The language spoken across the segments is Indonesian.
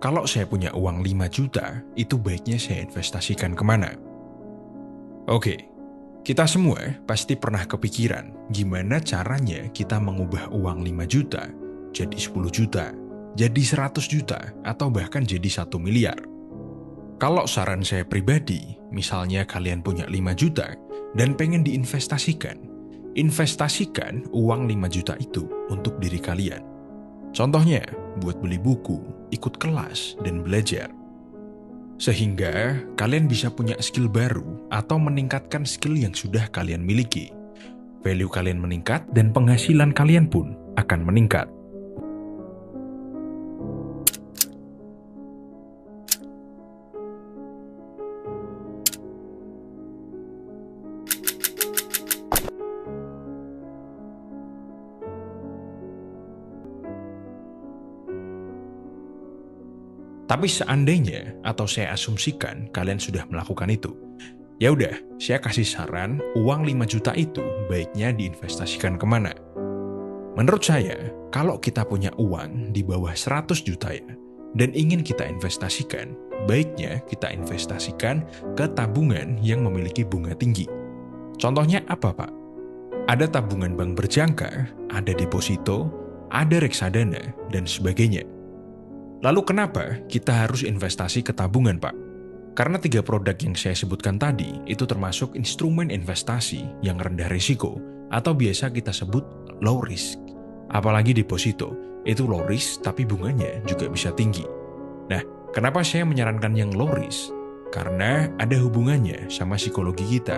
kalau saya punya uang 5 juta, itu baiknya saya investasikan kemana? Oke, kita semua pasti pernah kepikiran gimana caranya kita mengubah uang 5 juta jadi 10 juta, jadi 100 juta, atau bahkan jadi 1 miliar. Kalau saran saya pribadi, misalnya kalian punya 5 juta dan pengen diinvestasikan, investasikan uang 5 juta itu untuk diri kalian. Contohnya, buat beli buku, ikut kelas, dan belajar. Sehingga kalian bisa punya skill baru atau meningkatkan skill yang sudah kalian miliki. Value kalian meningkat dan penghasilan kalian pun akan meningkat. Tapi seandainya atau saya asumsikan kalian sudah melakukan itu, ya udah, saya kasih saran uang 5 juta itu baiknya diinvestasikan kemana? Menurut saya, kalau kita punya uang di bawah 100 juta ya, dan ingin kita investasikan, baiknya kita investasikan ke tabungan yang memiliki bunga tinggi. Contohnya apa, Pak? Ada tabungan bank berjangka, ada deposito, ada reksadana, dan sebagainya. Lalu kenapa kita harus investasi ke tabungan, Pak? Karena 3 produk yang saya sebutkan tadi itu termasuk instrumen investasi yang rendah risiko atau biasa kita sebut low risk. Apalagi deposito, itu low risk tapi bunganya juga bisa tinggi. Nah, kenapa saya menyarankan yang low risk? Karena ada hubungannya sama psikologi kita.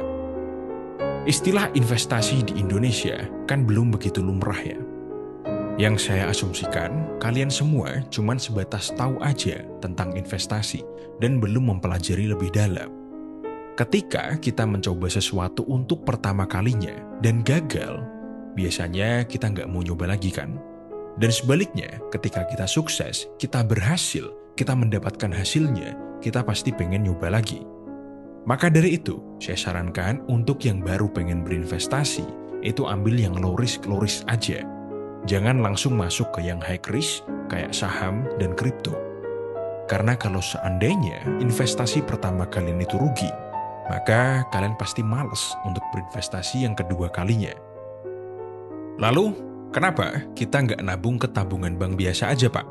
Istilah investasi di Indonesia kan belum begitu lumrah ya. Yang saya asumsikan, kalian semua cuman sebatas tahu aja tentang investasi dan belum mempelajari lebih dalam. Ketika kita mencoba sesuatu untuk pertama kalinya dan gagal, biasanya kita nggak mau nyoba lagi kan? Dan sebaliknya, ketika kita sukses, kita berhasil, kita mendapatkan hasilnya, kita pasti pengen nyoba lagi. Maka dari itu, saya sarankan untuk yang baru pengen berinvestasi, itu ambil yang low risk aja. Jangan langsung masuk ke yang high risk kayak saham dan kripto. Karena kalau seandainya investasi pertama kalian itu rugi, maka kalian pasti malas untuk berinvestasi yang kedua kalinya. Lalu, kenapa kita nggak nabung ke tabungan bank biasa aja, Pak?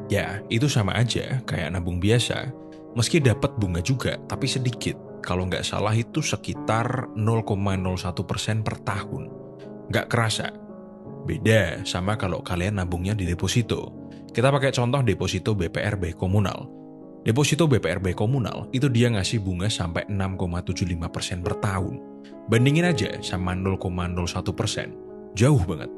Ya, itu sama aja kayak nabung biasa. Meski dapat bunga juga, tapi sedikit. Kalau nggak salah itu sekitar 0,01% per tahun. Nggak kerasa. Beda sama kalau kalian nabungnya di deposito. Kita pakai contoh deposito BPRB komunal. Deposito BPRB komunal itu dia ngasih bunga sampai 6,75% per tahun. Bandingin aja sama 0,01%. Jauh banget.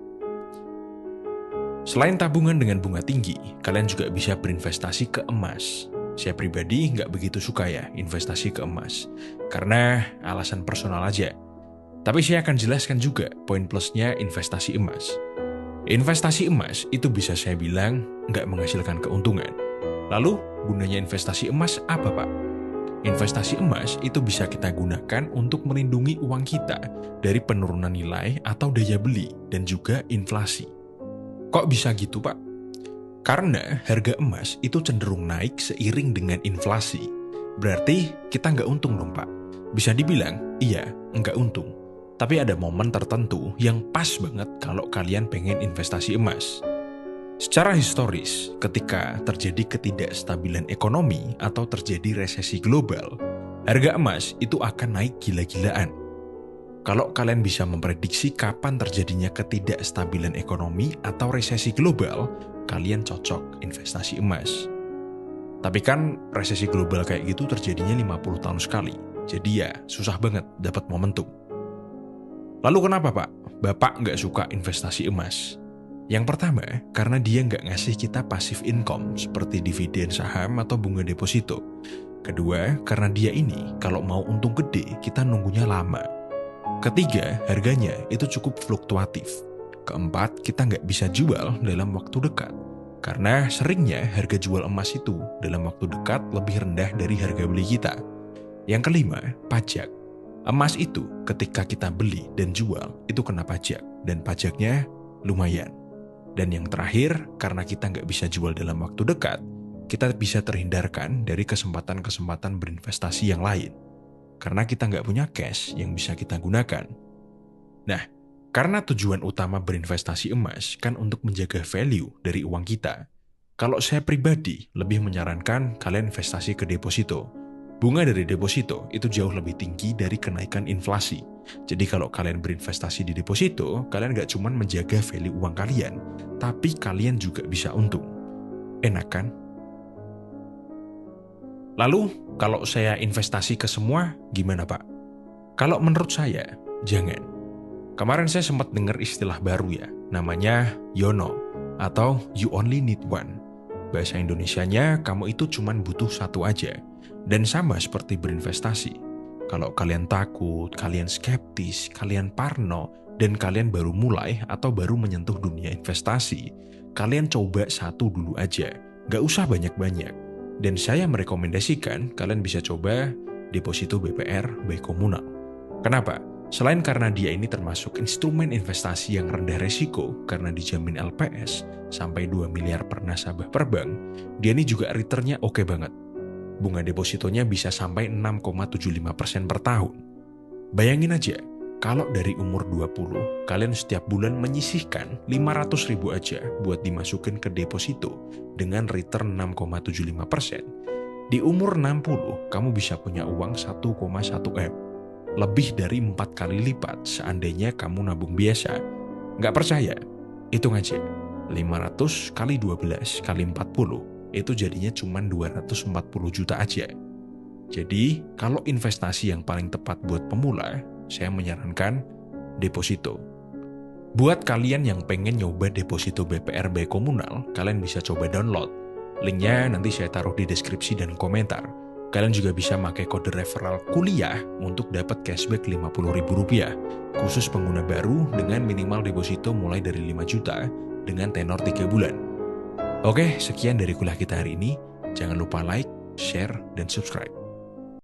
Selain tabungan dengan bunga tinggi, kalian juga bisa berinvestasi ke emas. Saya pribadi nggak begitu suka ya investasi ke emas. Karena alasan personal aja. Tapi saya akan jelaskan juga poin plusnya investasi emas. Investasi emas itu bisa saya bilang nggak menghasilkan keuntungan. Lalu, gunanya investasi emas apa, Pak? Investasi emas itu bisa kita gunakan untuk melindungi uang kita dari penurunan nilai atau daya beli dan juga inflasi. Kok bisa gitu, Pak? Karena harga emas itu cenderung naik seiring dengan inflasi. Berarti kita nggak untung dong, Pak. Bisa dibilang, iya, nggak untung. Tapi ada momen tertentu yang pas banget kalau kalian pengen investasi emas. Secara historis, ketika terjadi ketidakstabilan ekonomi atau terjadi resesi global, harga emas itu akan naik gila-gilaan. Kalau kalian bisa memprediksi kapan terjadinya ketidakstabilan ekonomi atau resesi global, kalian cocok investasi emas. Tapi kan resesi global kayak gitu terjadinya 50 tahun sekali. Jadi ya susah banget dapat momentum. Lalu kenapa, Pak? Bapak nggak suka investasi emas? Yang pertama, karena dia nggak ngasih kita passive income seperti dividen saham atau bunga deposito. Kedua, karena dia ini kalau mau untung gede, kita nunggunya lama. Ketiga, harganya itu cukup fluktuatif. Keempat, kita nggak bisa jual dalam waktu dekat. Karena seringnya harga jual emas itu dalam waktu dekat lebih rendah dari harga beli kita. Yang kelima, pajak. Emas itu ketika kita beli dan jual itu kena pajak. Dan pajaknya lumayan. Dan yang terakhir, karena kita nggak bisa jual dalam waktu dekat, kita bisa terhindarkan dari kesempatan-kesempatan berinvestasi yang lain. Karena kita nggak punya cash yang bisa kita gunakan. Nah, karena tujuan utama berinvestasi emas kan untuk menjaga value dari uang kita. Kalau saya pribadi lebih menyarankan kalian investasi ke deposito. Bunga dari deposito itu jauh lebih tinggi dari kenaikan inflasi. Jadi kalau kalian berinvestasi di deposito, kalian nggak cuma menjaga value uang kalian, tapi kalian juga bisa untung. Enak kan? Lalu, kalau saya investasi ke semua, gimana Pak? Kalau menurut saya, jangan. Kemarin saya sempat dengar istilah baru ya, namanya YOLO, atau You Only Need One. Bahasa Indonesianya, kamu itu cuma butuh satu aja. Dan sama seperti berinvestasi. Kalau kalian takut, kalian skeptis, kalian parno, dan kalian baru mulai atau baru menyentuh dunia investasi, kalian coba satu dulu aja. Gak usah banyak-banyak. Dan saya merekomendasikan kalian bisa coba deposito BPR Bank Komunal. Kenapa? Selain karena dia ini termasuk instrumen investasi yang rendah resiko karena dijamin LPS sampai 2 miliar per nasabah per bank, dia ini juga returnnya oke banget. Bunga depositonya bisa sampai 6,75% per tahun. Bayangin aja, kalau dari umur 20, kalian setiap bulan menyisihkan 500.000 aja buat dimasukin ke deposito dengan return 6,75%. Di umur 60, kamu bisa punya uang 1,1 M. Lebih dari 4 kali lipat seandainya kamu nabung biasa. Nggak percaya? Hitung aja. 500 kali 12 kali 40. Itu jadinya cuma 240 juta aja. Jadi, kalau investasi yang paling tepat buat pemula, saya menyarankan deposito. Buat kalian yang pengen nyoba deposito BPR Bank Komunal, kalian bisa coba download. Linknya nanti saya taruh di deskripsi dan komentar. Kalian juga bisa pakai kode referral kuliah untuk dapat cashback Rp50.000, khusus pengguna baru dengan minimal deposito mulai dari 5 juta dengan tenor 3 bulan. Oke, sekian dari kuliah kita hari ini. Jangan lupa like, share, dan subscribe.